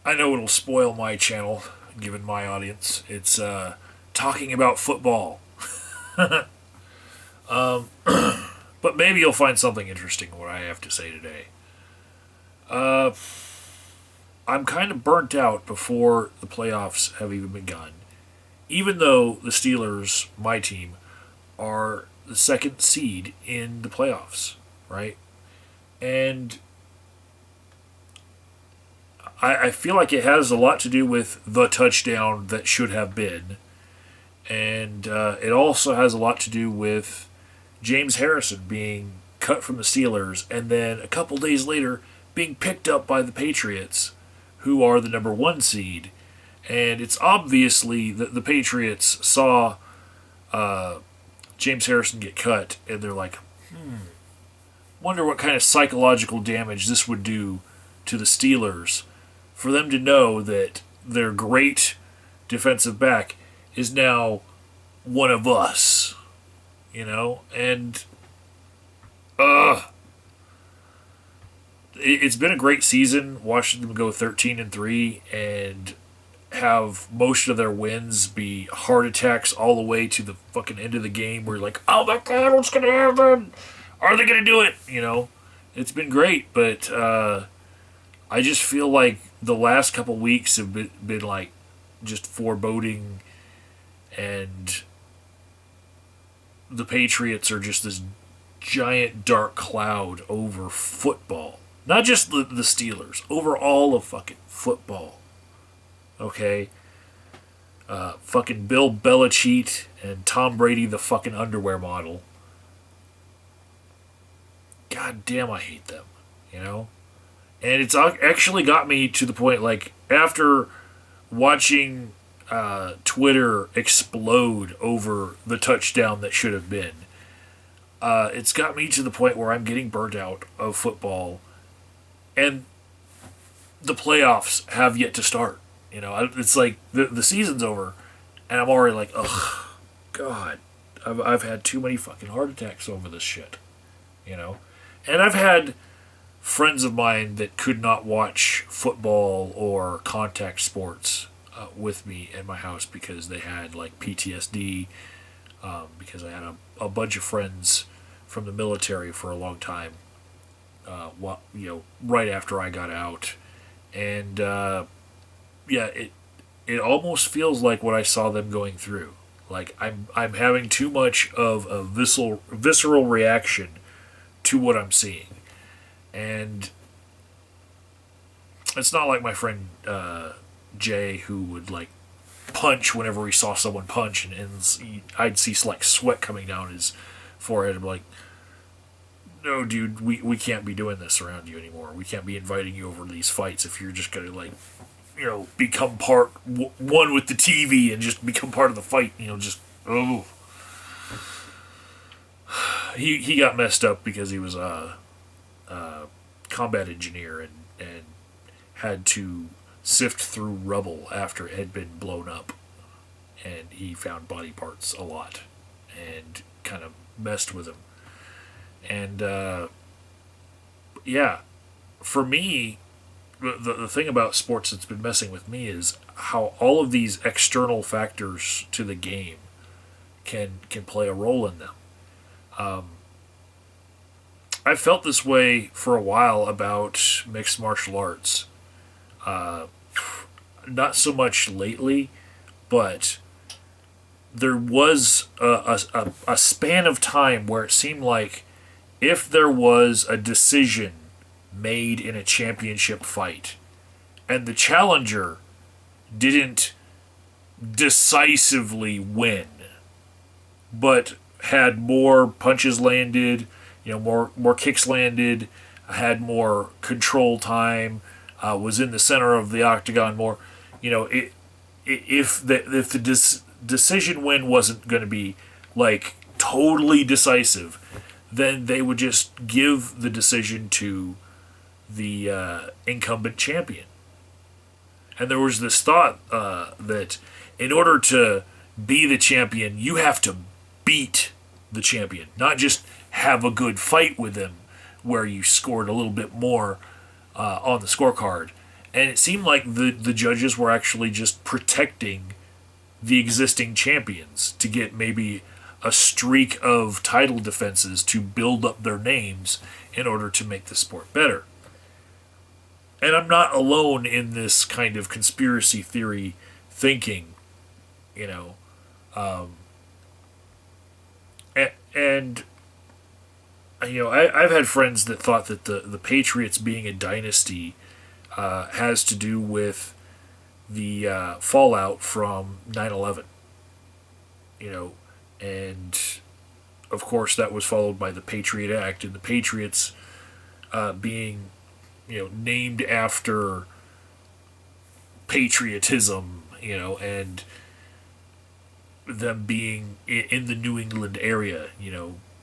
I know it'll spoil my channel, given my audience. It's talking about football. But maybe you'll find something interesting in what I have to say today. Uh, I'm kind of burnt out before the playoffs have even begun. Even though the Steelers, my team, are the second seed in the playoffs, right? And I feel like it has a lot to do with the touchdown that should have been. And it also has a lot to do with James Harrison being cut from the Steelers and then a couple days later being picked up by the Patriots, who are the number one seed. And it's obviously that the Patriots saw James Harrison get cut, and they're like, wonder what kind of psychological damage this would do to the Steelers for them to know that their great defensive back is now one of us, And it's been a great season watching them go 13-3 and have most of their wins be heart attacks all the way to the fucking end of the game where you're like, oh my god, what's gonna happen? Are they gonna do it? It's been great, but I just feel like the last couple weeks have been like just foreboding, and the Patriots are just this giant dark cloud over football. Not just the Steelers, over all of fucking football. Okay? Fucking Bill Belichick and Tom Brady, the fucking underwear model. God damn, I hate them. And it's actually got me to the point, like, after watching Twitter explode over the touchdown that should have been, it's got me to the point where I'm getting burnt out of football, and the playoffs have yet to start. It's like the season's over, and I'm already like, ugh, God, I've had too many fucking heart attacks over this shit. And I've had friends of mine that could not watch football or contact sports with me at my house because they had like PTSD. Because I had a bunch of friends from the military for a long time. Right after I got out, and it almost feels like what I saw them going through. Like I'm having too much of a visceral reaction to what I'm seeing, and it's not like my friend Jay, who would like punch whenever he saw someone punch, and I'd see like sweat coming down his forehead. I'm like, no, dude, we can't be doing this around you anymore. We can't be inviting you over to these fights if you're just gonna become one with the TV and just become part of the fight. Just oh. He got messed up because he was a combat engineer and had to sift through rubble after it had been blown up, and he found body parts a lot and kind of messed with him. And for me, the thing about sports that's been messing with me is how all of these external factors to the game can play a role in them. I felt this way for a while about mixed martial arts. Not so much lately, but there was a span of time where it seemed like if there was a decision made in a championship fight and the challenger didn't decisively win, but had more punches landed, more kicks landed, had more control time, was in the center of the octagon more. If the decision win wasn't going to be like totally decisive, then they would just give the decision to the incumbent champion. And there was this thought that in order to be the champion, you have to beat the champion, not just have a good fight with them where you scored a little bit more on the scorecard. And it seemed like the judges were actually just protecting the existing champions to get maybe a streak of title defenses to build up their names in order to make the sport better. And I'm not alone in this kind of conspiracy theory thinking, you know. And I've had friends that thought that the Patriots being a dynasty has to do with the fallout from 9/11. You know, and of course that was followed by the Patriot Act and the Patriots being named after patriotism, and them being in the New England area,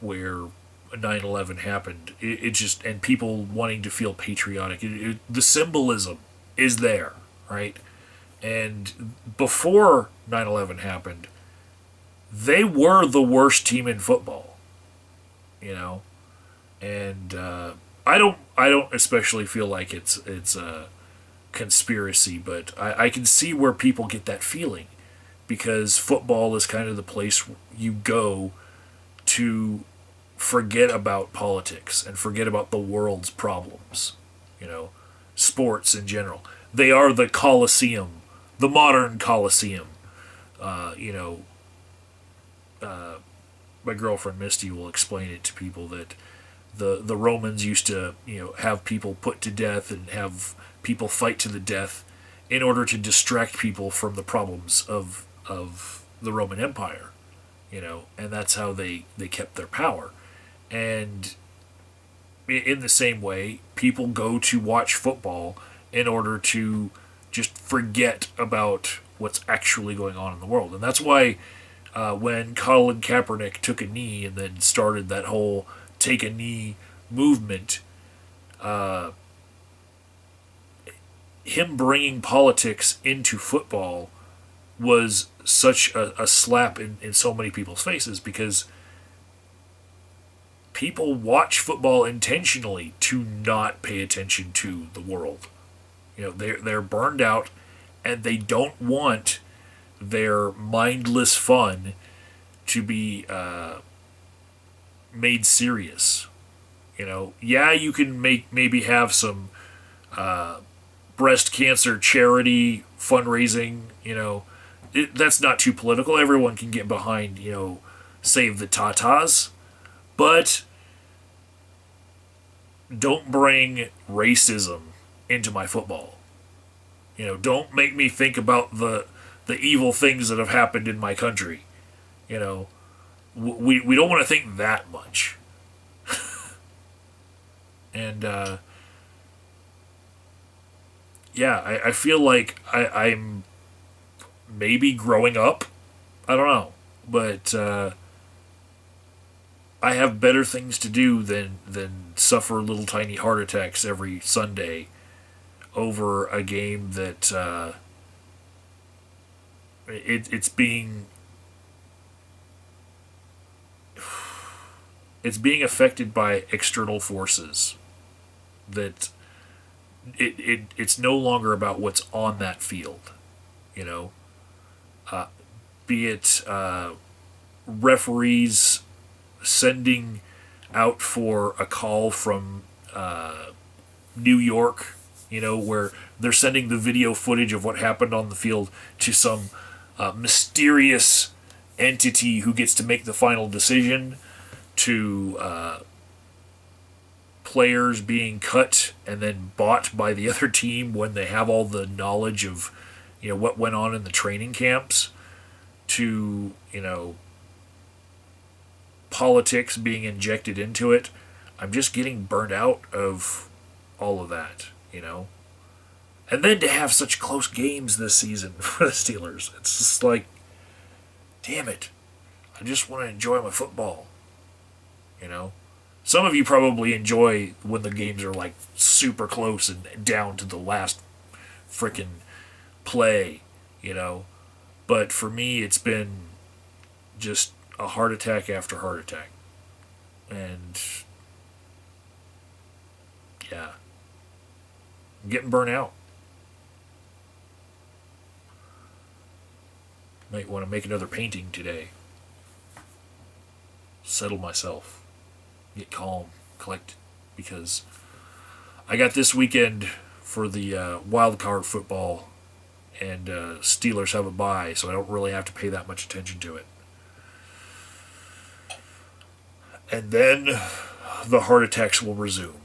where 9/11 happened. It just, and people wanting to feel patriotic. The symbolism is there, right? And before 9/11 happened, they were the worst team in football, and I don't especially feel like it's a conspiracy, but I can see where people get that feeling, because football is kind of the place you go to forget about politics and forget about the world's problems. Sports in general. They are the Colosseum, the modern Colosseum. Uh, you know, my girlfriend Misty will explain it to people that the Romans used to have people put to death and have people fight to the death in order to distract people from the problems of the Roman Empire, and that's how they kept their power. And in the same way, people go to watch football in order to just forget about what's actually going on in the world. And that's why when Colin Kaepernick took a knee and then started that whole take a knee movement, him bringing politics into football was such a slap in so many people's faces, because people watch football intentionally to not pay attention to the world. They're burned out, and they don't want their mindless fun to be made serious. Yeah, you can maybe have some breast cancer charity fundraising. That's not too political. Everyone can get behind, Save the Tatas, but don't bring racism into my football. Don't make me think about the evil things that have happened in my country. We don't want to think that much. And yeah, I feel like I'm maybe growing up. I don't know, but I have better things to do than suffer little tiny heart attacks every Sunday over a game that it's being affected by external forces, that it's no longer about what's on that field, be it referees sending out for a call from New York, where they're sending the video footage of what happened on the field to some mysterious entity who gets to make the final decision, to players being cut and then bought by the other team when they have all the knowledge of what went on in the training camps, to politics being injected into it. I'm just getting burnt out of all of that, And then to have such close games this season for the Steelers. It's just like, damn it. I just want to enjoy my football. Some of you probably enjoy when the games are like super close and down to the last frickin' play, But for me, it's been just a heart attack after heart attack. And yeah, I'm getting burnt out. Might want to make another painting today. Settle myself. Get calm. Collect. Because I got this weekend for the wild card football, and Steelers have a bye, so I don't really have to pay that much attention to it. And then the heart attacks will resume.